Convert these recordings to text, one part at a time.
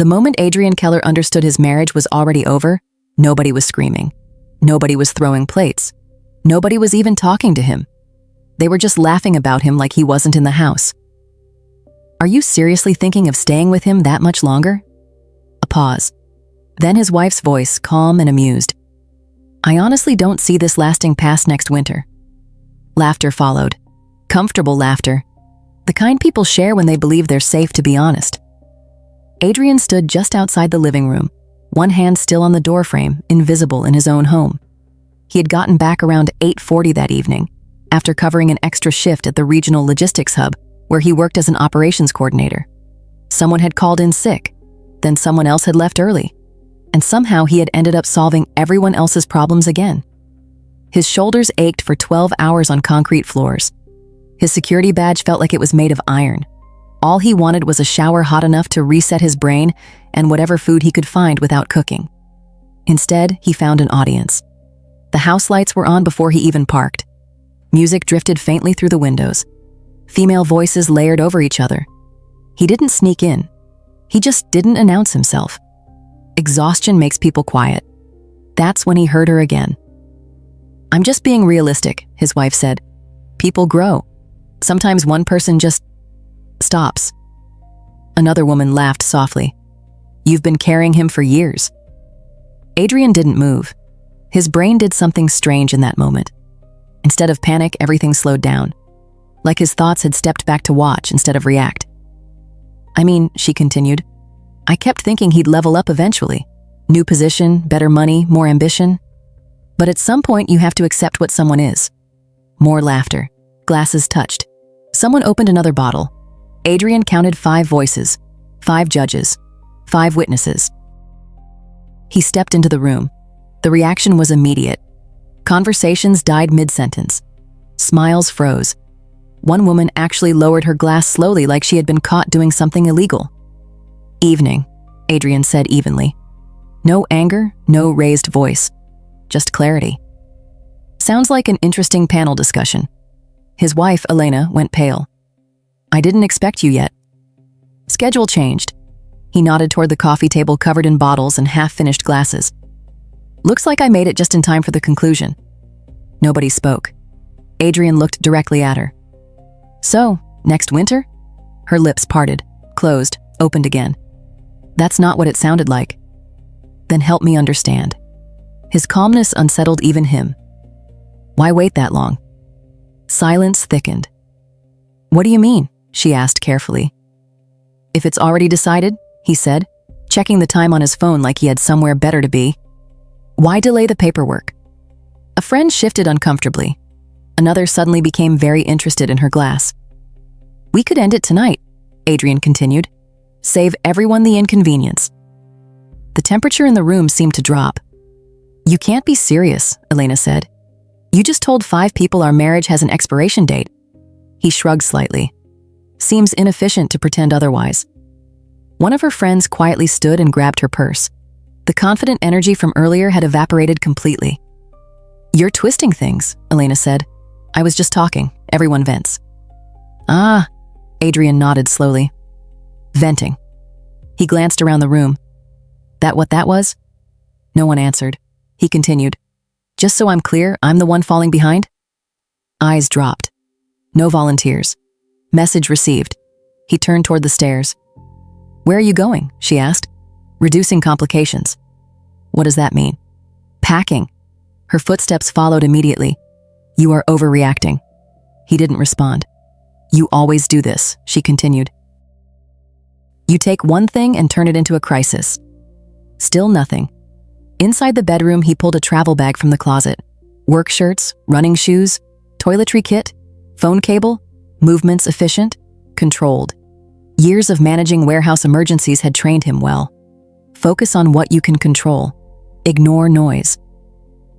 The moment Adrian Keller understood his marriage was already over, nobody was screaming. Nobody was throwing plates. Nobody was even talking to him. They were just laughing about him like he wasn't in the house. "Are you seriously thinking of staying with him that much longer?" A pause. Then his wife's voice, calm and amused. "I honestly don't see this lasting past next winter." Laughter followed. Comfortable laughter. The kind people share when they believe they're safe to be honest. Adrian stood just outside the living room, one hand still on the doorframe, invisible in his own home. He had gotten back around 8:40 that evening, after covering an extra shift at the regional logistics hub, where he worked as an operations coordinator. Someone had called in sick, then someone else had left early, and somehow he had ended up solving everyone else's problems again. His shoulders ached for 12 hours on concrete floors. His security badge felt like it was made of iron. All he wanted was a shower hot enough to reset his brain and whatever food he could find without cooking. Instead, he found an audience. The house lights were on before he even parked. Music drifted faintly through the windows. Female voices layered over each other. He didn't sneak in. He just didn't announce himself. Exhaustion makes people quiet. That's when he heard her again. "I'm just being realistic," his wife said. "People grow. Sometimes one person just stops." Another woman laughed softly. "You've been carrying him for years." Adrian didn't move. His brain did something strange in that moment. Instead of panic, everything slowed down. Like his thoughts had stepped back to watch instead of react. "I mean," she continued, "I kept thinking he'd level up eventually. New position, better money, more ambition. But at some point you have to accept what someone is." More laughter. Glasses touched. Someone opened another bottle. Adrian counted 5 voices, 5 judges, 5 witnesses. He stepped into the room. The reaction was immediate. Conversations died mid-sentence. Smiles froze. One woman actually lowered her glass slowly like she had been caught doing something illegal. "Evening," Adrian said evenly. No anger, no raised voice. Just clarity. "Sounds like an interesting panel discussion." His wife, Elena, went pale. "I didn't expect you yet." Schedule changed. He nodded toward the coffee table covered in bottles and half-finished glasses. "Looks like I made it just in time for the conclusion." Nobody spoke. Adrian looked directly at her. "So, next winter?" Her lips parted, closed, opened again. "That's not what it sounded like." "Then help me understand." His calmness unsettled even him. "Why wait that long?" Silence thickened. "What do you mean?" she asked carefully. "If it's already decided," he said, checking the time on his phone like he had somewhere better to be. "Why delay the paperwork?" A friend shifted uncomfortably. Another suddenly became very interested in her glass. "We could end it tonight," Adrian continued. "Save everyone the inconvenience." The temperature in the room seemed to drop. "You can't be serious," Elena said. "You just told 5 people our marriage has an expiration date." He shrugged slightly. "Seems inefficient to pretend otherwise." One of her friends quietly stood and grabbed her purse. The confident energy from earlier had evaporated completely. "You're twisting things," Elena said. "I was just talking. Everyone vents." "Ah," Adrian nodded slowly. "Venting." He glanced around the room. "That what that was?" No one answered. He continued. "Just so I'm clear, I'm the one falling behind?" Eyes dropped. No volunteers. Message received. He turned toward the stairs. "Where are you going?" she asked. "Reducing complications." "What does that mean?" "Packing." Her footsteps followed immediately. "You are overreacting." He didn't respond. "You always do this," she continued. "You take one thing and turn it into a crisis." Still nothing. Inside the bedroom, he pulled a travel bag from the closet. Work shirts, running shoes, toiletry kit, phone cable, movements efficient, controlled. Years of managing warehouse emergencies had trained him well. Focus on what you can control. Ignore noise.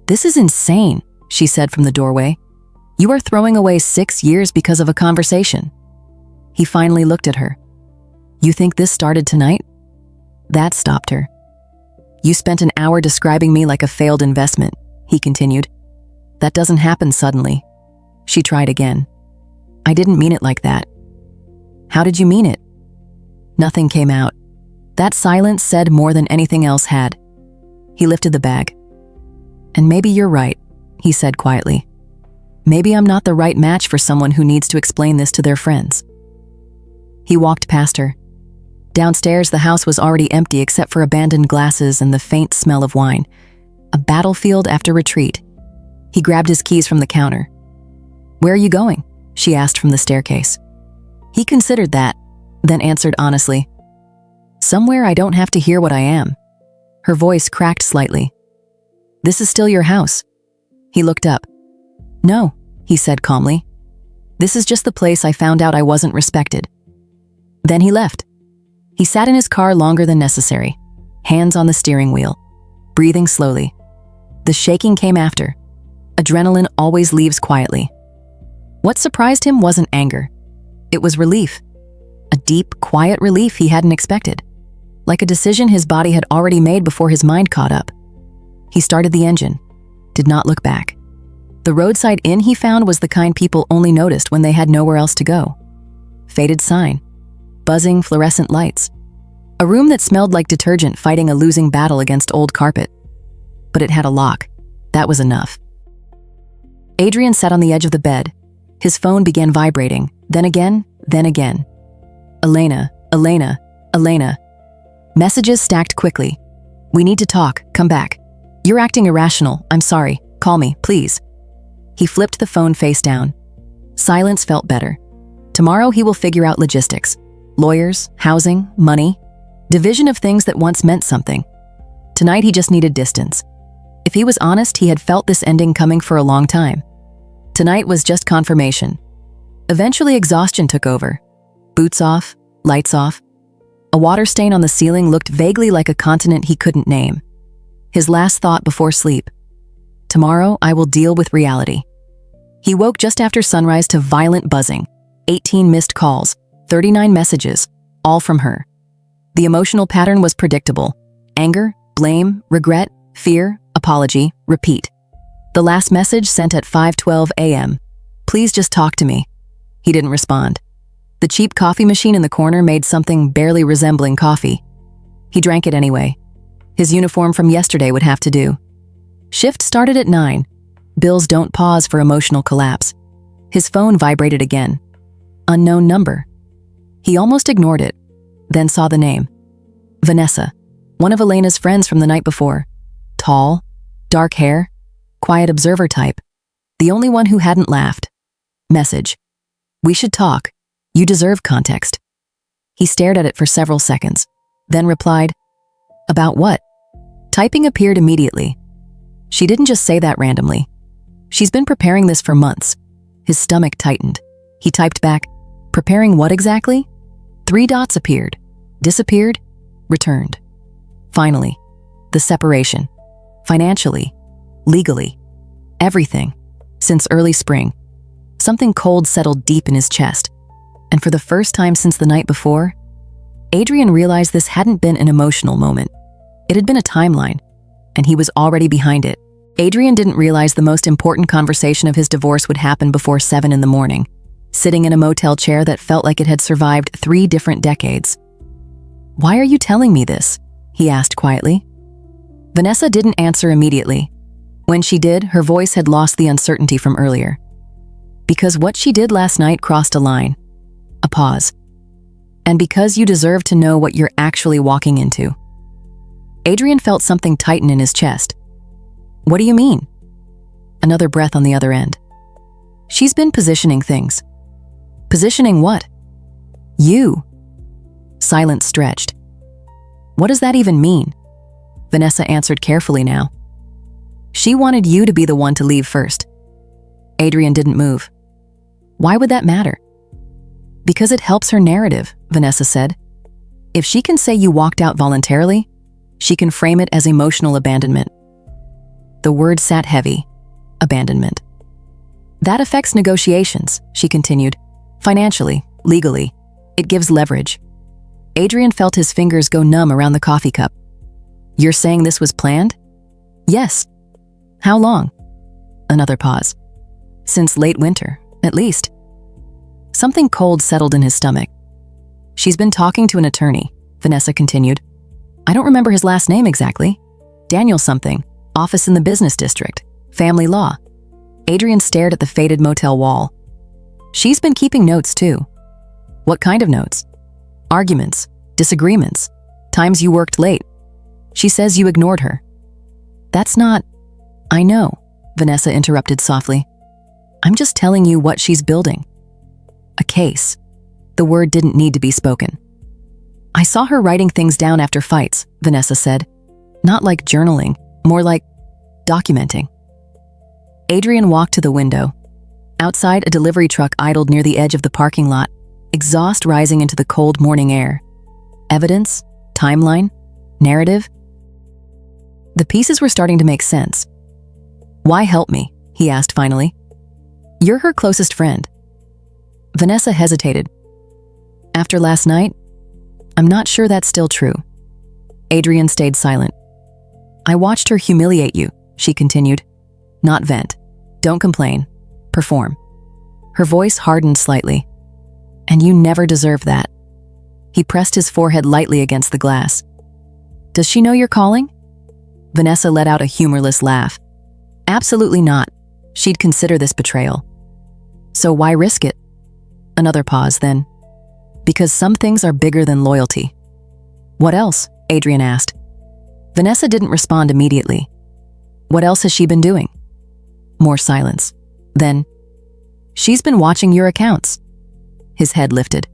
"This is insane," she said from the doorway. "You are throwing away 6 years because of a conversation." He finally looked at her. "You think this started tonight?" That stopped her. "You spent an hour describing me like a failed investment," he continued. "That doesn't happen suddenly." She tried again. "I didn't mean it like that." "How did you mean it?" Nothing came out. That silence said more than anything else had. He lifted the bag. "And maybe you're right," he said quietly. "Maybe I'm not the right match for someone who needs to explain this to their friends." He walked past her. Downstairs, the house was already empty except for abandoned glasses and the faint smell of wine. A battlefield after retreat. He grabbed his keys from the counter. "Where are you going?" she asked from the staircase. He considered that, then answered honestly, "Somewhere I don't have to hear what I am." Her voice cracked slightly. "This is still your house." He looked up. "No," he said calmly. "This is just the place I found out I wasn't respected." Then he left. He sat in his car longer than necessary, hands on the steering wheel, breathing slowly. The shaking came after. Adrenaline always leaves quietly. What surprised him wasn't anger. It was relief. A deep, quiet relief he hadn't expected. Like a decision his body had already made before his mind caught up. He started the engine, did not look back. The roadside inn he found was the kind people only noticed when they had nowhere else to go. Faded sign. Buzzing fluorescent lights. A room that smelled like detergent fighting a losing battle against old carpet. But it had a lock. That was enough. Adrian sat on the edge of the bed. His phone began vibrating, then again, then again. Elena, Elena, Elena. Messages stacked quickly. "We need to talk, come back. You're acting irrational, I'm sorry, call me, please." He flipped the phone face down. Silence felt better. Tomorrow he will figure out logistics. Lawyers, housing, money. Division of things that once meant something. Tonight he just needed distance. If he was honest, he had felt this ending coming for a long time. Tonight was just confirmation. Eventually exhaustion took over. Boots off, lights off. A water stain on the ceiling looked vaguely like a continent he couldn't name. His last thought before sleep. Tomorrow I will deal with reality. He woke just after sunrise to violent buzzing. 18 missed calls, 39 messages, all from her. The emotional pattern was predictable. Anger, blame, regret, fear, apology, repeat. The last message sent at 5:12 a.m. "Please just talk to me." He didn't respond. The cheap coffee machine in the corner made something barely resembling coffee. He drank it anyway. His uniform from yesterday would have to do. Shift started at 9. Bills don't pause for emotional collapse. His phone vibrated again. Unknown number. He almost ignored it, then saw the name. Vanessa, one of Elena's friends from the night before. Tall, dark hair, quiet observer type. The only one who hadn't laughed. Message. "We should talk. You deserve context." He stared at it for several seconds, then replied, "About what?" Typing appeared immediately. She didn't just say that randomly. She's been preparing this for months. His stomach tightened. He typed back, "Preparing what exactly?" 3 dots appeared, disappeared, returned. Finally, the separation. Financially, legally, everything. Since early spring, something cold settled deep in his chest. And for the first time since the night before, Adrian realized this hadn't been an emotional moment. It had been a timeline, and he was already behind it. Adrian didn't realize the most important conversation of his divorce would happen before 7 in the morning, sitting in a motel chair that felt like it had survived 3 different decades. "Why are you telling me this?" he asked quietly. Vanessa didn't answer immediately. When she did, her voice had lost the uncertainty from earlier. "Because what she did last night crossed a line." A pause. "And because you deserve to know what you're actually walking into." Adrian felt something tighten in his chest. "What do you mean?" Another breath on the other end. "She's been positioning things." "Positioning what?" "You." Silence stretched. "What does that even mean?" Vanessa answered carefully now. "She wanted you to be the one to leave first." Adrian didn't move. "Why would that matter?" "Because it helps her narrative," Vanessa said. "If she can say you walked out voluntarily, she can frame it as emotional abandonment." The word sat heavy. Abandonment. "That affects negotiations," she continued. "Financially, legally. It gives leverage." Adrian felt his fingers go numb around the coffee cup. "You're saying this was planned?" "Yes." "How long?" Another pause. "Since late winter, at least." Something cold settled in his stomach. "She's been talking to an attorney. Vanessa continued. I don't remember his last name exactly. Daniel something, office in the business district, family law. Adrian stared at the faded motel wall. She's been keeping notes too. What kind of notes? Arguments, disagreements, times you worked late. She says you ignored her. That's not… I know, Vanessa interrupted softly. I'm just telling you what she's building. A case. The word didn't need to be spoken. I saw her writing things down after fights, Vanessa said. Not like journaling, more like documenting. Adrian walked to the window. Outside, a delivery truck idled near the edge of the parking lot, exhaust rising into the cold morning air. Evidence, timeline, narrative. The pieces were starting to make sense. Why help me? He asked finally. You're her closest friend. Vanessa hesitated. After last night, I'm not sure that's still true. Adrian stayed silent. I watched her humiliate you, she continued. Not vent. Don't complain. Perform. Her voice hardened slightly. And you never deserved that. He pressed his forehead lightly against the glass. Does she know you're calling? Vanessa let out a humorless laugh. Absolutely not. She'd consider this betrayal. So why risk it? Another pause, then. Because some things are bigger than loyalty. What else? Adrian asked. Vanessa didn't respond immediately. What else has she been doing? More silence. Then, she's been watching your accounts. His head lifted.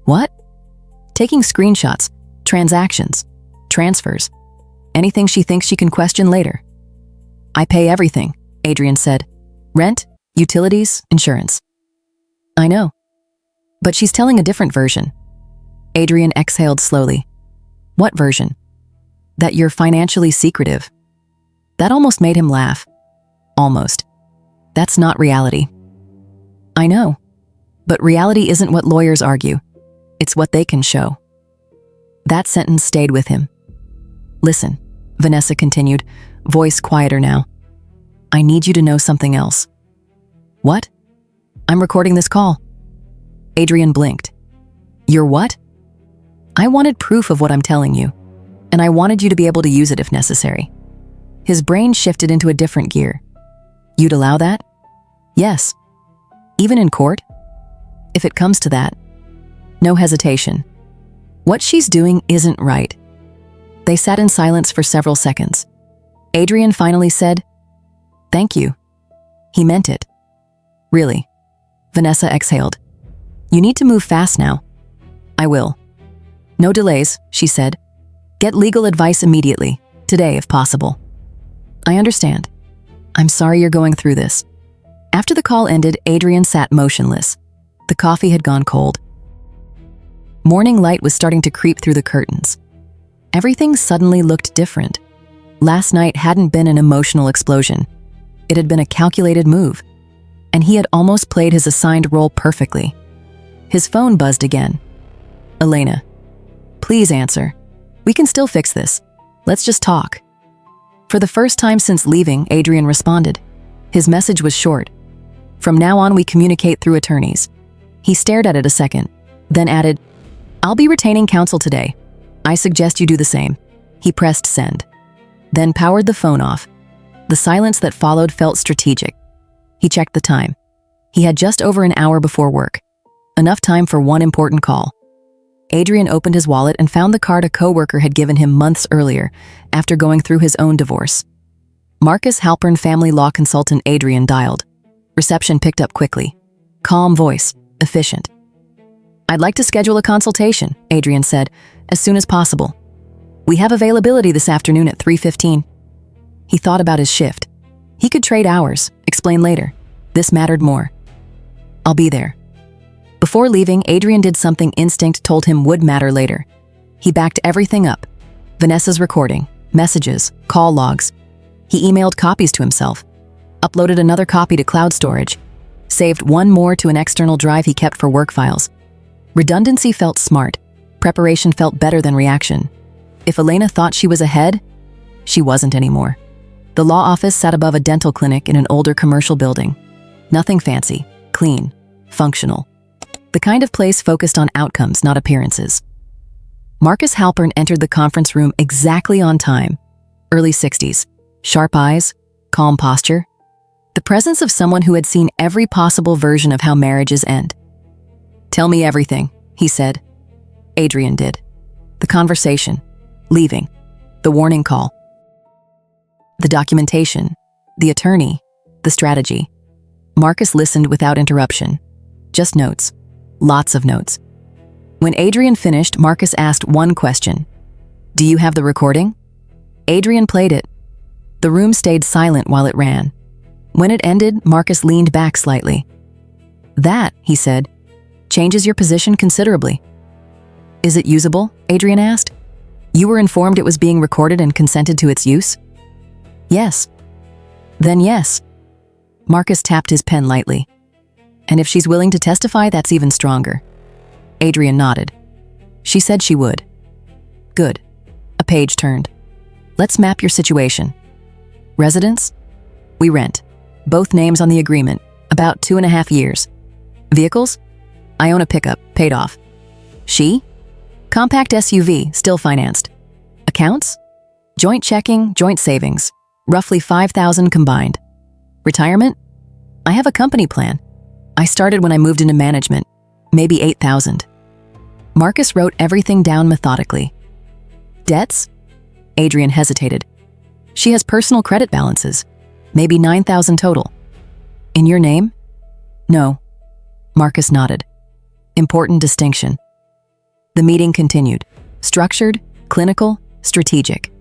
What? Taking screenshots, transactions, transfers, anything she thinks she can question later. I pay everything, Adrian said. Rent, utilities, insurance. I know. But she's telling a different version. Adrian exhaled slowly. What version? That you're financially secretive. That almost made him laugh. Almost. That's not reality. I know. But reality isn't what lawyers argue. It's what they can show. That sentence stayed with him. Listen, Vanessa continued, voice quieter now. I need you to know something else. What? I'm recording this call. Adrian blinked. You're what? I wanted proof of what I'm telling you, and I wanted you to be able to use it if necessary. His brain shifted into a different gear. You'd allow that? Yes. Even in court? If it comes to that. No hesitation. What she's doing isn't right. They sat in silence for several seconds. Adrian finally said, Thank you. He meant it. Really. Vanessa exhaled. You need to move fast now. I will. No delays, she said. Get legal advice immediately, today if possible. I understand. I'm sorry you're going through this. After the call ended, Adrian sat motionless. The coffee had gone cold. Morning light was starting to creep through the curtains. Everything suddenly looked different. Last night hadn't been an emotional explosion. It had been a calculated move, and he had almost played his assigned role perfectly. His phone buzzed again. Elena. Please answer. We can still fix this. Let's just talk. For the first time since leaving, Adrian responded. His message was short. From now on, we communicate through attorneys. He stared at it a second, then added, I'll be retaining counsel today. I suggest you do the same. He pressed send, then powered the phone off. The silence that followed felt strategic. He checked the time. He had just over an hour before work. Enough time for one important call. Adrian opened his wallet and found the card a coworker had given him months earlier, after going through his own divorce. Marcus Halpern family law consultant Adrian dialed. Reception picked up quickly. Calm voice, efficient. I'd like to schedule a consultation, Adrian said, as soon as possible. We have availability this afternoon at 3:15. He thought about his shift. He could trade hours, explain later. This mattered more. I'll be there. Before leaving, Adrian did something instinct told him would matter later. He backed everything up. Vanessa's recording, messages, call logs. He emailed copies to himself, uploaded another copy to cloud storage, saved one more to an external drive he kept for work files. Redundancy felt smart. Preparation felt better than reaction. If Elena thought she was ahead, she wasn't anymore. The law office sat above a dental clinic in an older commercial building. Nothing fancy, clean, functional. The kind of place focused on outcomes, not appearances. Marcus Halpern entered the conference room exactly on time. Early 60s, sharp eyes, calm posture. The presence of someone who had seen every possible version of how marriages end. "Tell me everything," he said. Adrian did. The conversation, leaving, the warning call, the documentation, the attorney, the strategy. Marcus listened without interruption. Just notes. Lots of notes. When Adrian finished, Marcus asked one question. "Do you have the recording?" Adrian played it. The room stayed silent while it ran. When it ended, Marcus leaned back slightly. "That," he said, "changes your position considerably." "Is it usable?" Adrian asked. "You were informed it was being recorded and consented to its use?" "Yes." "Then yes." Marcus tapped his pen lightly. "And if she's willing to testify, that's even stronger." Adrian nodded. "She said she would." "Good." A page turned. "Let's map your situation." "Residence?" "We rent. Both names on the agreement. About 2.5 years. "Vehicles?" "I own a pickup, paid off." "She?" "Compact SUV, still financed." "Accounts?" "Joint checking, joint savings. Roughly 5,000 combined." "Retirement?" "I have a company plan. I started when I moved into management. Maybe 8,000. Marcus wrote everything down methodically. "Debts?" Adrian hesitated. "She has personal credit balances. Maybe 9,000 total." "In your name?" "No." Marcus nodded. Important distinction. The meeting continued. Structured, clinical, strategic.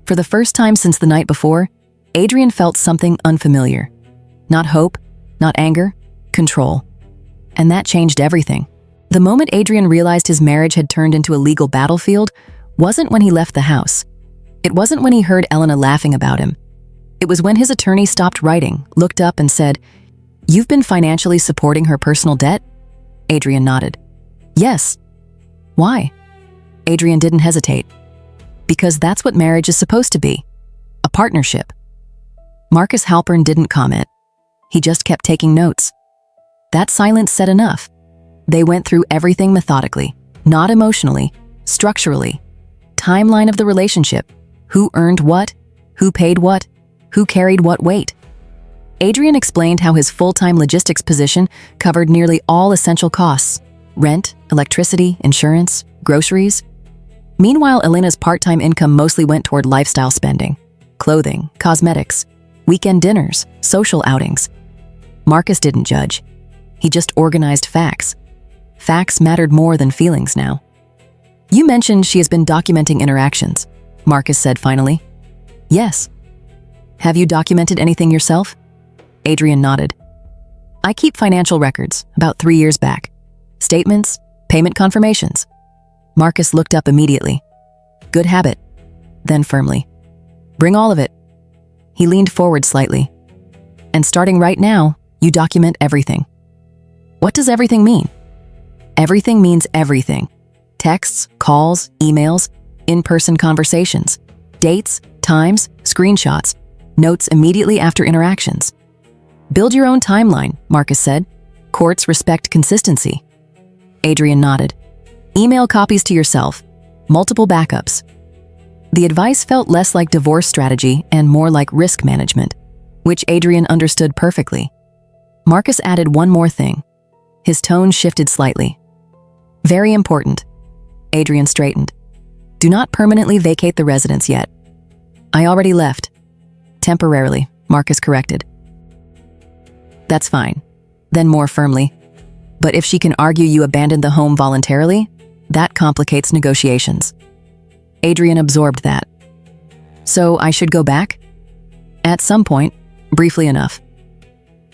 For the first time since the night before, Adrian felt something unfamiliar. Not hope, not anger, control. And that changed everything. The moment Adrian realized his marriage had turned into a legal battlefield wasn't when he left the house. It wasn't when he heard Elena laughing about him. It was when his attorney stopped writing, looked up and said, "You've been financially supporting her personal debt?" Adrian nodded. "Yes." "Why?" Adrian didn't hesitate. "Because that's what marriage is supposed to be. A partnership." Marcus Halpern didn't comment. He just kept taking notes. That silence said enough. They went through everything methodically, not emotionally, structurally. Timeline of the relationship. Who earned what? Who paid what? Who carried what weight? Adrian explained how his full-time logistics position covered nearly all essential costs: rent, electricity, insurance, groceries. Meanwhile, Elena's part-time income mostly went toward lifestyle spending: clothing, cosmetics, weekend dinners, social outings. Marcus didn't judge. He just organized facts. Facts mattered more than feelings now. "You mentioned she has been documenting interactions," Marcus said finally. "Yes." "Have you documented anything yourself?" Adrian nodded. "I keep financial records, about 3 years back. Statements, payment confirmations." Marcus looked up immediately. "Good habit." Then firmly, "Bring all of it." He leaned forward slightly. "And starting right now, you document everything." "What does everything mean?" "Everything means everything. Texts, calls, emails, in-person conversations, dates, times, screenshots, notes immediately after interactions." "Build your own timeline," Marcus said. "Courts respect consistency." Adrian nodded. "Email copies to yourself. Multiple backups." The advice felt less like divorce strategy and more like risk management, which Adrian understood perfectly. Marcus added one more thing. His tone shifted slightly. "Very important." Adrian straightened. "Do not permanently vacate the residence yet." "I already left." "Temporarily," Marcus corrected. "That's fine." Then more firmly, "But if she can argue you abandoned the home voluntarily, that complicates negotiations." Adrian absorbed that. "So I should go back?" "At some point, briefly enough."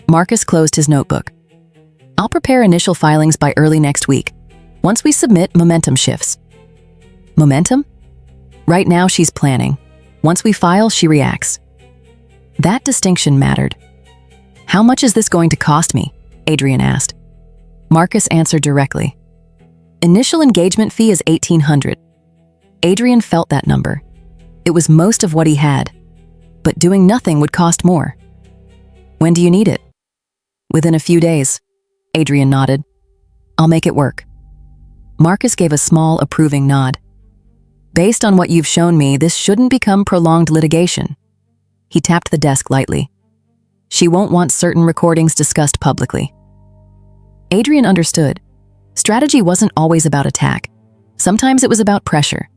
Marcus closed his notebook. "I'll prepare initial filings by early next week. Once we submit, momentum shifts." "Momentum?" "Right now she's planning. Once we file, she reacts." That distinction mattered. "How much is this going to cost me?" Adrian asked. Marcus answered directly. "Initial engagement fee is $1,800. Adrian felt that number. It was most of what he had. But doing nothing would cost more. "When do you need it?" "Within a few days." Adrian nodded. "I'll make it work." Marcus gave a small, approving nod. Based on what you've shown me, this shouldn't become prolonged litigation. He tapped the desk lightly. She won't want certain recordings discussed publicly. Adrian understood. Strategy wasn't always about attack. Sometimes it was about pressure.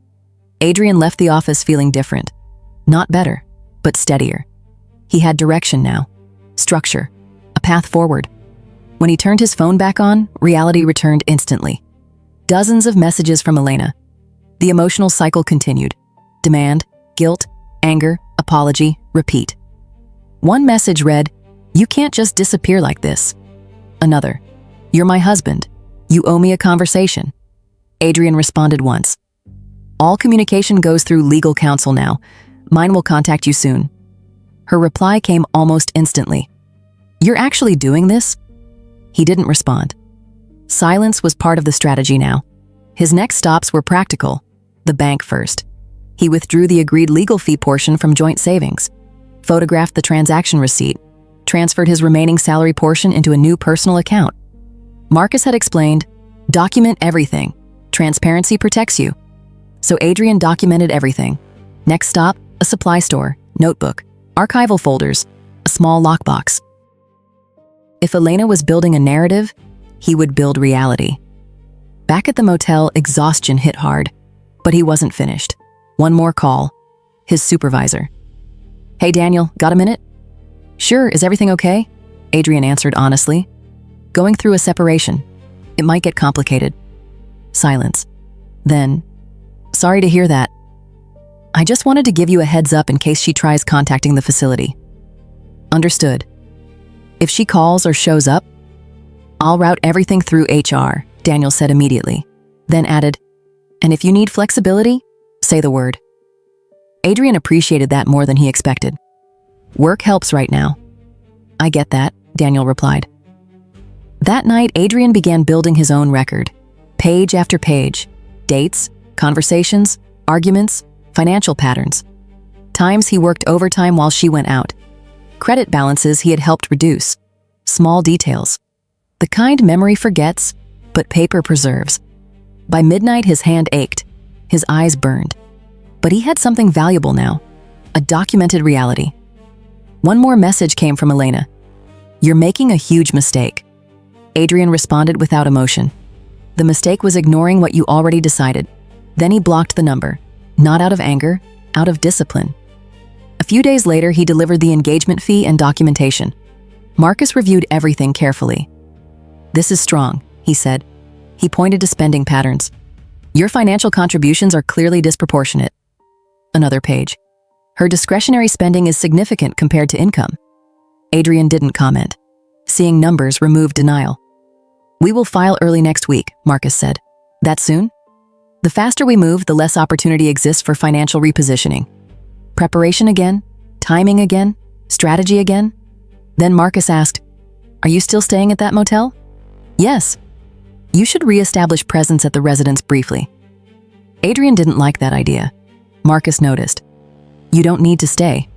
Adrian left the office feeling different. Not better, but steadier. He had direction now, structure, a path forward. When he turned his phone back on, reality returned instantly. Dozens of messages from Elena. The emotional cycle continued. Demand, guilt, anger, apology, repeat. One message read, "You can't just disappear like this." Another, "You're my husband. You owe me a conversation." Adrian responded once. "All communication goes through legal counsel now. Mine will contact you soon." Her reply came almost instantly. "You're actually doing this?" He didn't respond. Silence was part of the strategy now. His next stops were practical. The bank first. He withdrew the agreed legal fee portion from joint savings, photographed the transaction receipt, transferred his remaining salary portion into a new personal account. Marcus had explained, "Document everything. Transparency protects you." So Adrian documented everything. Next stop, a supply store, notebook, archival folders, a small lockbox. If Elena was building a narrative, he would build reality. Back at the motel, exhaustion hit hard, but he wasn't finished. One more call. His supervisor. "Hey Daniel, got a minute?" "Sure, is everything okay?" Adrian answered honestly. "Going through a separation. It might get complicated." Silence. Then, "Sorry to hear that. I just wanted to give you a heads up in case she tries contacting the facility." "Understood. If she calls or shows up, I'll route everything through HR," Daniel said immediately, then added, "And if you need flexibility, say the word." Adrian appreciated that more than he expected. "Work helps right now." "I get that," Daniel replied. That night, Adrian began building his own record. Page after page. Dates, conversations, arguments, financial patterns. Times he worked overtime while she went out. Credit balances he had helped reduce. Small details. The kind memory forgets, but paper preserves. By midnight, his hand ached. His eyes burned. But he had something valuable now. A documented reality. One more message came from Elena. "You're making a huge mistake." Adrian responded without emotion. The mistake was ignoring what you already decided. Then he blocked the number. Not out of anger, out of discipline. A few days later, he delivered the engagement fee and documentation. Marcus reviewed everything carefully. "This is strong," he said. He pointed to spending patterns. "Your financial contributions are clearly disproportionate." Another page. "Her discretionary spending is significant compared to income." Adrian didn't comment. Seeing numbers removed denial. "We will file early next week," Marcus said. "That soon?" "The faster we move, the less opportunity exists for financial repositioning." Preparation again, timing again, strategy again. Then Marcus asked, "Are you still staying at that motel?" "Yes." "You should re-establish presence at the residence briefly." Adrian didn't like that idea. Marcus noticed. "You don't need to stay.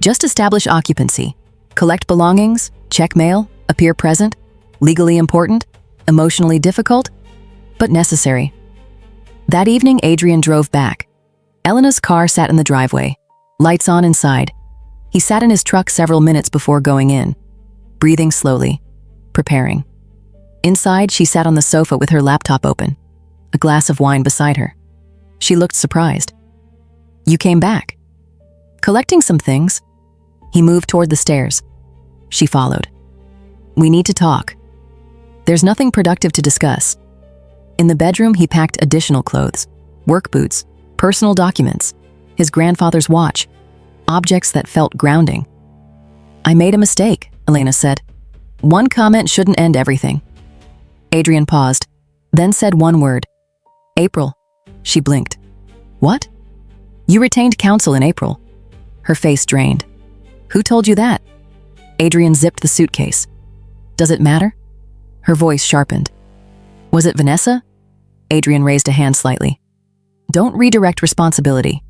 Just establish occupancy. Collect belongings, check mail, appear present, legally important, emotionally difficult, but necessary." That evening, Adrian drove back. Elena's car sat in the driveway, lights on inside. He sat in his truck several minutes before going in, breathing slowly, preparing. Inside, she sat on the sofa with her laptop open, a glass of wine beside her. She looked surprised. "You came back?" "Collecting some things." He moved toward the stairs. She followed. "We need to talk." "There's nothing productive to discuss." In the bedroom, he packed additional clothes, work boots, personal documents, his grandfather's watch, objects that felt grounding. "I made a mistake," Elena said. "One comment shouldn't end everything." Adrian paused, then said one word. "April." She blinked. "What?" "You retained counsel in April." Her face drained. "Who told you that?" Adrian zipped the suitcase. "Does it matter?" Her voice sharpened. "Was it Vanessa?" Adrian raised a hand slightly. "Don't redirect responsibility."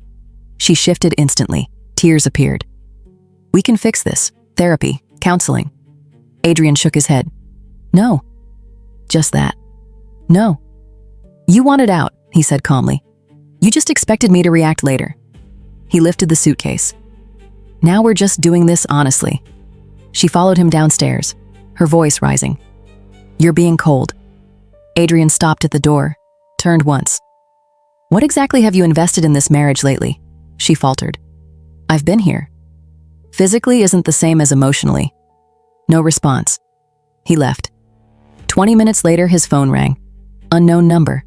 She shifted instantly. Tears appeared. "We can fix this. Therapy, counseling." Adrian shook his head. "No." "Just that." "No." "You want it out," he said calmly. You just expected me to react later. He lifted the suitcase. Now we're just doing this honestly. She followed him downstairs, her voice rising. You're being cold. Adrian stopped at the door, turned once. What exactly have you invested in this marriage lately? She faltered. I've been here. Physically isn't the same as emotionally. No response. He left. 20 minutes later, his phone rang. Unknown number.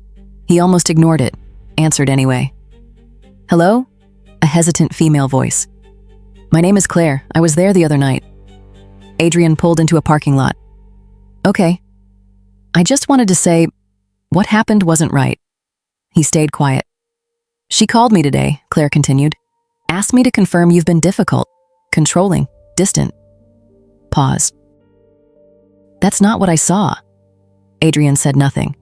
He almost ignored it, answered anyway. Hello? A hesitant female voice. My name is Claire. I was there the other night. Adrian pulled into a parking lot. Okay. I just wanted to say, what happened wasn't right. He stayed quiet. She called me today, Claire continued. Asked me to confirm you've been difficult, controlling, distant. Pause. That's not what I saw. Adrian said nothing.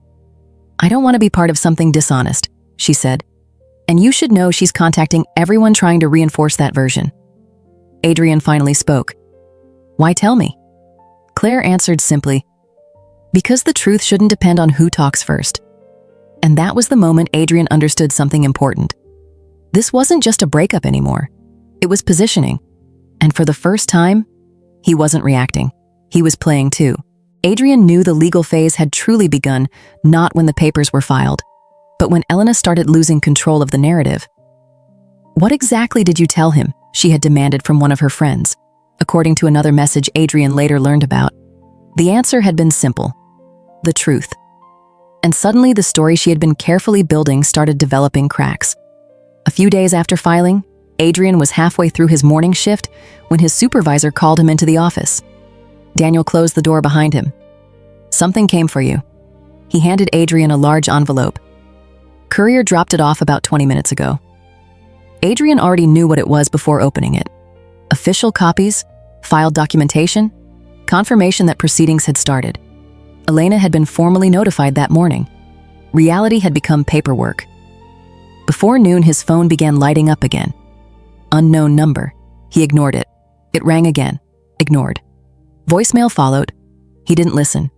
I don't want to be part of something dishonest, she said. And you should know she's contacting everyone trying to reinforce that version. Adrian finally spoke. Why tell me? Claire answered simply, because the truth shouldn't depend on who talks first. And that was the moment Adrian understood something important. This wasn't just a breakup anymore. It was positioning. And for the first time, he wasn't reacting. He was playing too. Adrian knew the legal phase had truly begun, not when the papers were filed, but when Elena started losing control of the narrative. What exactly did you tell him? She had demanded from one of her friends, according to another message Adrian later learned about. The answer had been simple. The truth. And suddenly the story she had been carefully building started developing cracks. A few days after filing, Adrian was halfway through his morning shift when his supervisor called him into the office. Daniel closed the door behind him. Something came for you. He handed Adrian a large envelope. Courier dropped it off about 20 minutes ago. Adrian already knew what it was before opening it. Official copies, filed documentation, confirmation that proceedings had started. Elena had been formally notified that morning. Reality had become paperwork. Before noon, his phone began lighting up again. Unknown number. He ignored it. It rang again. Ignored. Voicemail followed. He didn't listen.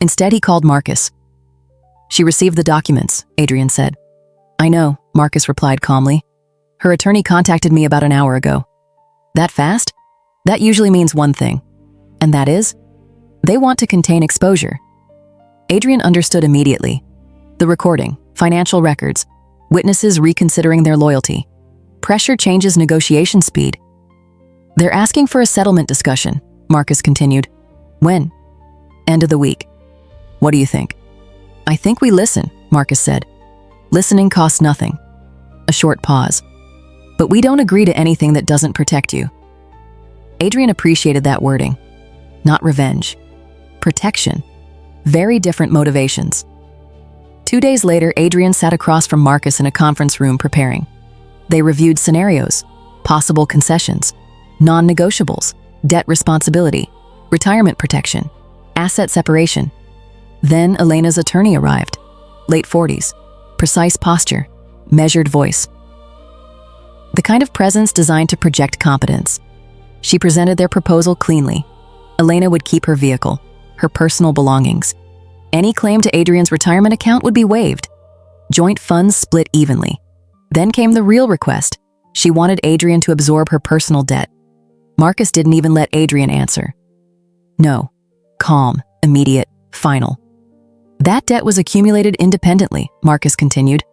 Instead, he called Marcus. She received the documents, Adrian said. I know, Marcus replied calmly. Her attorney contacted me about an hour ago. That fast? That usually means one thing. And that is, they want to contain exposure. Adrian understood immediately. The recording, financial records, witnesses reconsidering their loyalty. Pressure changes negotiation speed. They're asking for a settlement discussion, Marcus continued. When? End of the week. What do you think? I think we listen, Marcus said. Listening costs nothing. A short pause. But we don't agree to anything that doesn't protect you. Adrian appreciated that wording. Not revenge. Protection. Very different motivations. 2 days later, Adrian sat across from Marcus in a conference room preparing. They reviewed scenarios, possible concessions, non-negotiables, debt responsibility, retirement protection, asset separation. Then Elena's attorney arrived. Late 40s, precise posture, measured voice. The kind of presence designed to project competence. She presented their proposal cleanly. Elena would keep her vehicle, her personal belongings. Any claim to Adrian's retirement account would be waived. Joint funds split evenly. Then came the real request. She wanted Adrian to absorb her personal debt. Marcus didn't even let Adrian answer. No. Calm, immediate, final. That debt was accumulated independently, Marcus continued.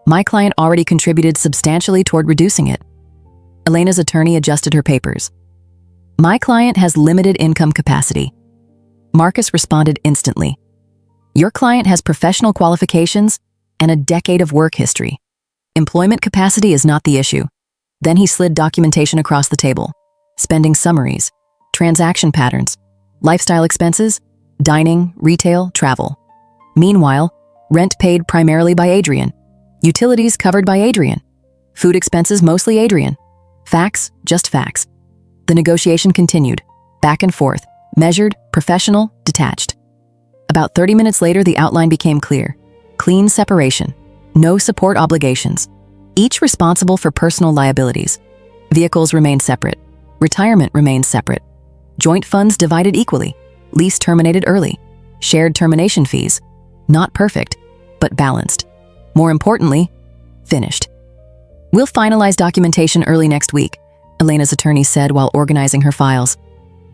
My client already contributed substantially toward reducing it. Elena's attorney adjusted her papers. My client has limited income capacity. Marcus responded instantly. Your client has professional qualifications and a decade of work history. Employment capacity is not the issue. Then he slid documentation across the table. Spending summaries, transaction patterns, lifestyle expenses, dining, retail, travel. Meanwhile, rent paid primarily by Adrian. Utilities covered by Adrian. Food expenses mostly Adrian. Facts, just facts. The negotiation continued, back and forth, measured, professional, detached. About 30 minutes later, the outline became clear. Clean separation. No support obligations. Each responsible for personal liabilities. Vehicles remained separate. Retirement remained separate. Joint funds divided equally. Lease terminated early. Shared termination fees. Not perfect, but balanced. More importantly, Finished. We'll finalize documentation early next week, Elena's attorney said while organizing her files.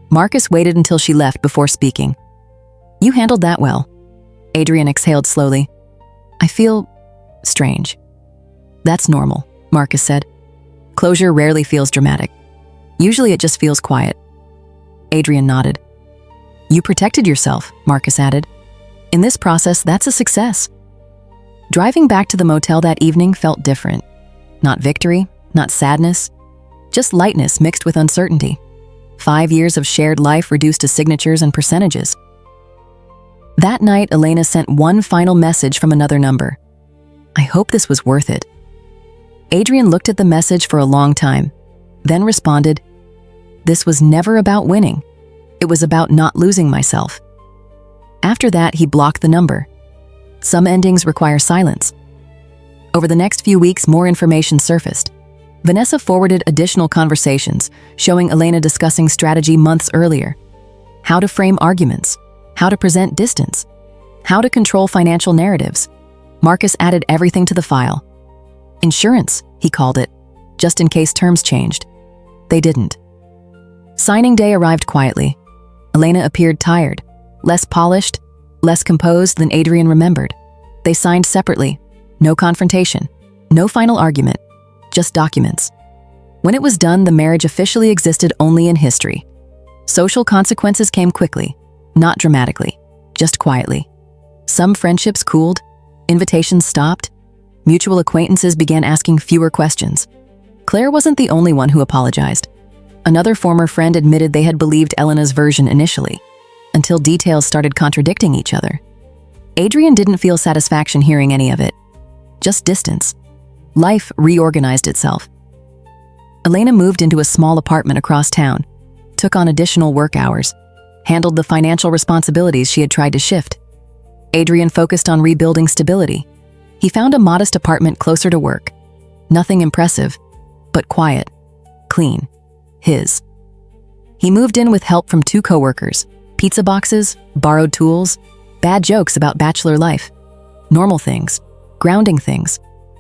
Marcus waited until she left before speaking. You handled that well. Adrian exhaled slowly. I feel strange. That's normal, Marcus said. Closure rarely feels dramatic. Usually it just feels quiet. Adrian nodded. You protected yourself, Marcus added. In this process, that's a success. Driving back to the motel that evening felt different. Not victory, not sadness, just lightness mixed with uncertainty. 5 years of shared life reduced to signatures and percentages. That night, Elena sent one final message from another number. I hope this was worth it. Adrian looked at the message for a long time, then responded, This was never about winning. It was about not losing myself. After that, he blocked the number. Some endings require silence. Over the next few weeks, more information surfaced. Vanessa forwarded additional conversations, showing Elena discussing strategy months earlier. How to frame arguments, how to present distance, how to control financial narratives. Marcus added everything to the file. Insurance, he called it, just in case terms changed. They didn't. Signing day arrived quietly. Elena appeared tired, less polished, less composed than Adrian remembered. They signed separately. No confrontation, no final argument, just documents. When it was done, the marriage officially existed only in history. Social consequences came quickly, not dramatically, just quietly. Some friendships cooled, invitations stopped, mutual acquaintances began asking fewer questions. Claire wasn't the only one who apologized. Another former friend admitted they had believed Elena's version initially, until details started contradicting each other. Adrian didn't feel satisfaction hearing any of it. Just distance. Life reorganized itself. Elena moved into a small apartment across town, took on additional work hours, handled the financial responsibilities she had tried to shift. Adrian focused on rebuilding stability. He found a modest apartment closer to work. Nothing impressive, but quiet, clean, his. He moved in with help from 2 coworkers, pizza boxes, borrowed tools, bad jokes about bachelor life. Normal things, grounding things.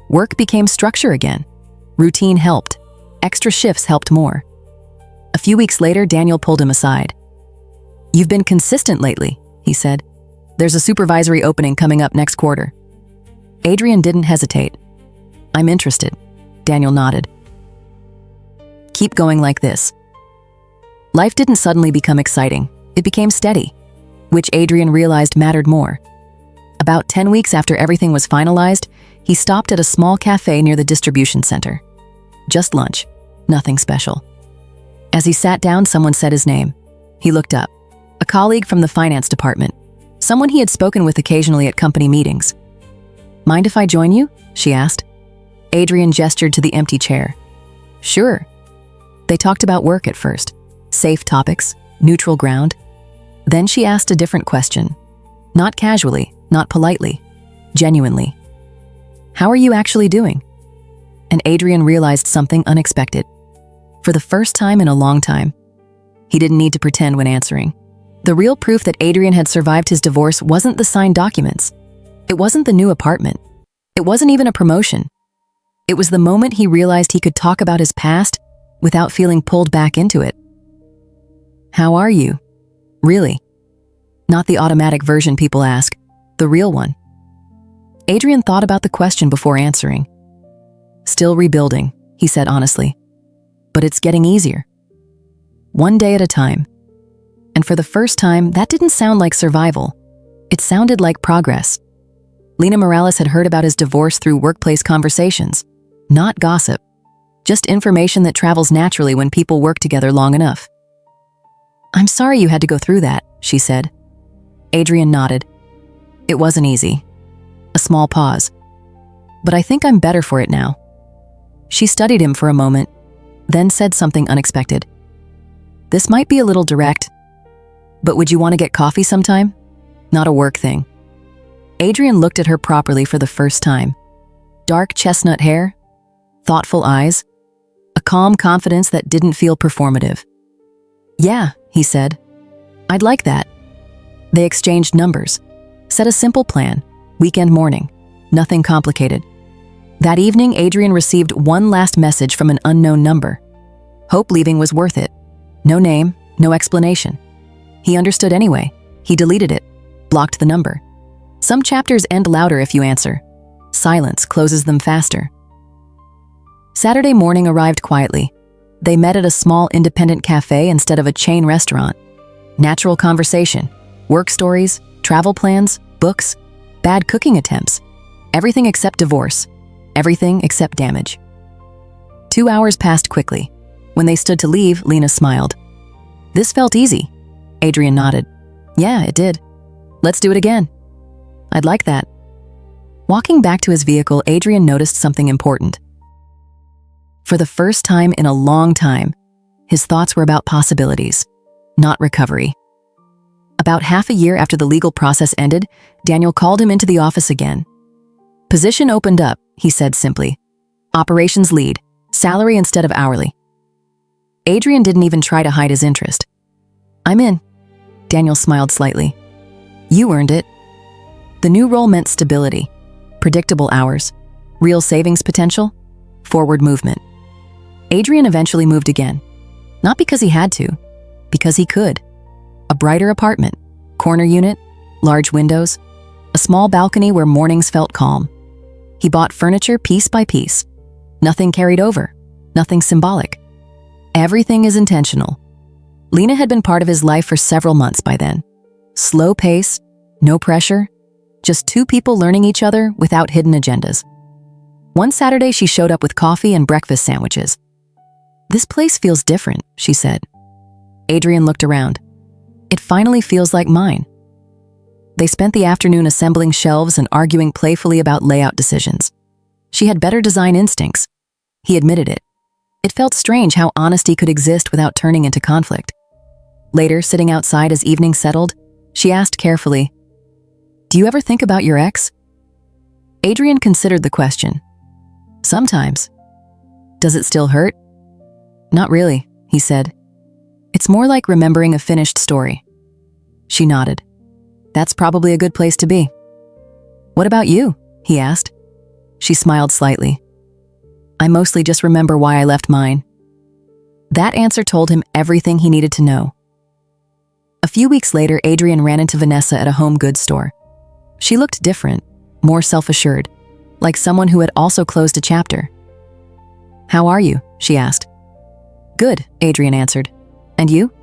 Work became structure again. Routine helped. Extra shifts helped more. A few weeks later, Daniel pulled him aside. You've been consistent lately, he said. There's a supervisory opening coming up next quarter. Adrian didn't hesitate. I'm interested. Daniel nodded. Keep going like this. Life didn't suddenly become exciting. It became steady, which Adrian realized mattered more. About 10 weeks after everything was finalized, he stopped at a small cafe near the distribution center. Just lunch, nothing special. As he sat down, someone said his name. He looked up. A colleague from the finance department, someone he had spoken with occasionally at company meetings. Mind if I join you? She asked. Adrian gestured to the empty chair. Sure. They talked about work at first. Safe topics, neutral ground. Then she asked a different question. Not casually, not politely, genuinely. How are you actually doing? And Adrian realized something unexpected. For the first time in a long time, he didn't need to pretend when answering. The real proof that Adrian had survived his divorce wasn't the signed documents. It wasn't the new apartment. It wasn't even a promotion. It was the moment he realized he could talk about his past without feeling pulled back into it. How are you? Really? Not the automatic version people ask, the real one. Adrian thought about the question before answering. Still rebuilding, he said honestly. But it's getting easier. One day at a time. And for the first time, that didn't sound like survival. It sounded like progress. Lena Morales had heard about his divorce through workplace conversations, not gossip, just information that travels naturally when people work together long enough. I'm sorry you had to go through that, she said. Adrian nodded. It wasn't easy. A small pause. But I think I'm better for it now. She studied him for a moment, then said something unexpected. This might be a little direct, but would you want to get coffee sometime? Not a work thing. Adrian looked at her properly for the first time. Dark chestnut hair, thoughtful eyes, a calm confidence that didn't feel performative. Yeah, he said. I'd like that. They exchanged numbers, set a simple plan, weekend morning, nothing complicated. That evening, Adrian received one last message from an unknown number. Hope leaving was worth it. No name, no explanation. He understood anyway. He deleted it, blocked the number. Some chapters end louder if you answer. Silence closes them faster. Saturday morning arrived quietly. They met at a small independent cafe instead of a chain restaurant. Natural conversation, work stories, travel plans, books, bad cooking attempts. Everything except divorce. Everything except damage. 2 hours passed quickly. When they stood to leave, Lena smiled. This felt easy. Adrian nodded. Yeah, it did. Let's do it again. I'd like that. Walking back to his vehicle, Adrian noticed something important. For the first time in a long time, his thoughts were about possibilities, not recovery. About half a year after the legal process ended, Daniel called him into the office again. Position opened up, he said simply. Operations lead, salary instead of hourly. Adrian didn't even try to hide his interest. I'm in. Daniel smiled slightly. You earned it. The new role meant stability, predictable hours, real savings potential, forward movement. Adrian eventually moved again. Not because he had to, because he could. A brighter apartment, corner unit, large windows, a small balcony where mornings felt calm. He bought furniture piece by piece. Nothing carried over, nothing symbolic. Everything is intentional. Lena had been part of his life for several months by then. Slow pace, no pressure, just two people learning each other without hidden agendas. One Saturday, she showed up with coffee and breakfast sandwiches. This place feels different, she said. Adrian looked around. It finally feels like mine. They spent the afternoon assembling shelves and arguing playfully about layout decisions. She had better design instincts. He admitted it. It felt strange how honesty could exist without turning into conflict. Later, sitting outside as evening settled, she asked carefully, "Do you ever think about your ex?" Adrian considered the question. Sometimes. Does it still hurt? Not really, he said. It's more like remembering a finished story. She nodded. That's probably a good place to be. What about you? He asked. She smiled slightly. I mostly just remember why I left mine. That answer told him everything he needed to know. A few weeks later, Adrian ran into Vanessa at a home goods store. She looked different, more self-assured, like someone who had also closed a chapter. How are you? She asked. Good, Adrian answered. And you?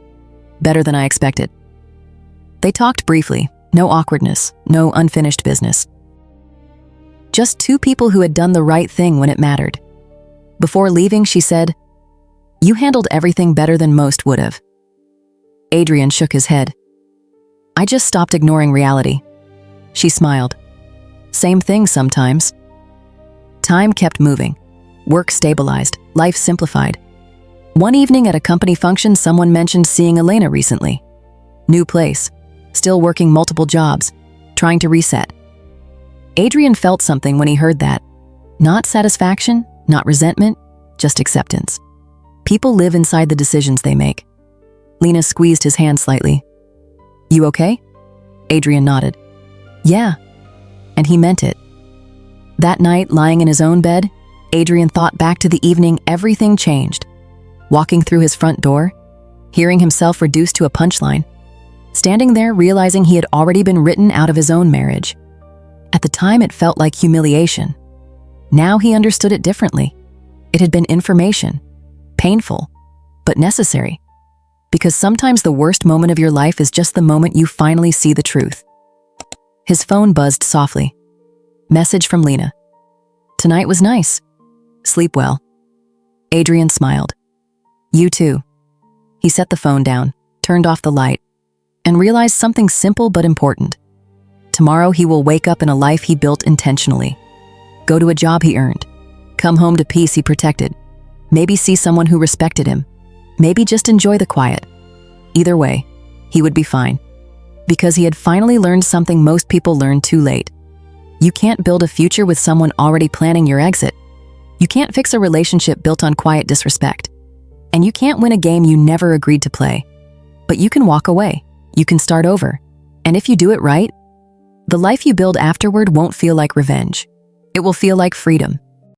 Better than I expected. They talked briefly, no awkwardness, no unfinished business. Just two people who had done the right thing when it mattered. Before leaving, she said, You handled everything better than most would have. Adrian shook his head. I just stopped ignoring reality. She smiled. Same thing sometimes. Time kept moving. Work stabilized, life simplified. One evening at a company function, someone mentioned seeing Elena recently. New place, still working multiple jobs, trying to reset. Adrian felt something when he heard that. Not satisfaction, not resentment, just acceptance. People live inside the decisions they make. Lena squeezed his hand slightly. You okay? Adrian nodded. Yeah, and he meant it. That night, lying in his own bed, Adrian thought back to the evening everything changed. Walking through his front door, hearing himself reduced to a punchline, standing there realizing he had already been written out of his own marriage. At the time, it felt like humiliation. Now he understood it differently. It had been information, painful, but necessary. Because sometimes the worst moment of your life is just the moment you finally see the truth. His phone buzzed softly. Message from Lena. Tonight was nice. Sleep well. Adrian smiled. You too. He set the phone down, turned off the light, and realized something simple but important. Tomorrow he will wake up in a life he built intentionally. Go to a job he earned. Come home to peace he protected. Maybe see someone who respected him. Maybe just enjoy the quiet. Either way, he would be fine. Because he had finally learned something most people learn too late. You can't build a future with someone already planning your exit. You can't fix a relationship built on quiet disrespect. And you can't win a game you never agreed to play. But you can walk away. You can start over. And if you do it right, the life you build afterward won't feel like revenge. It will feel like freedom.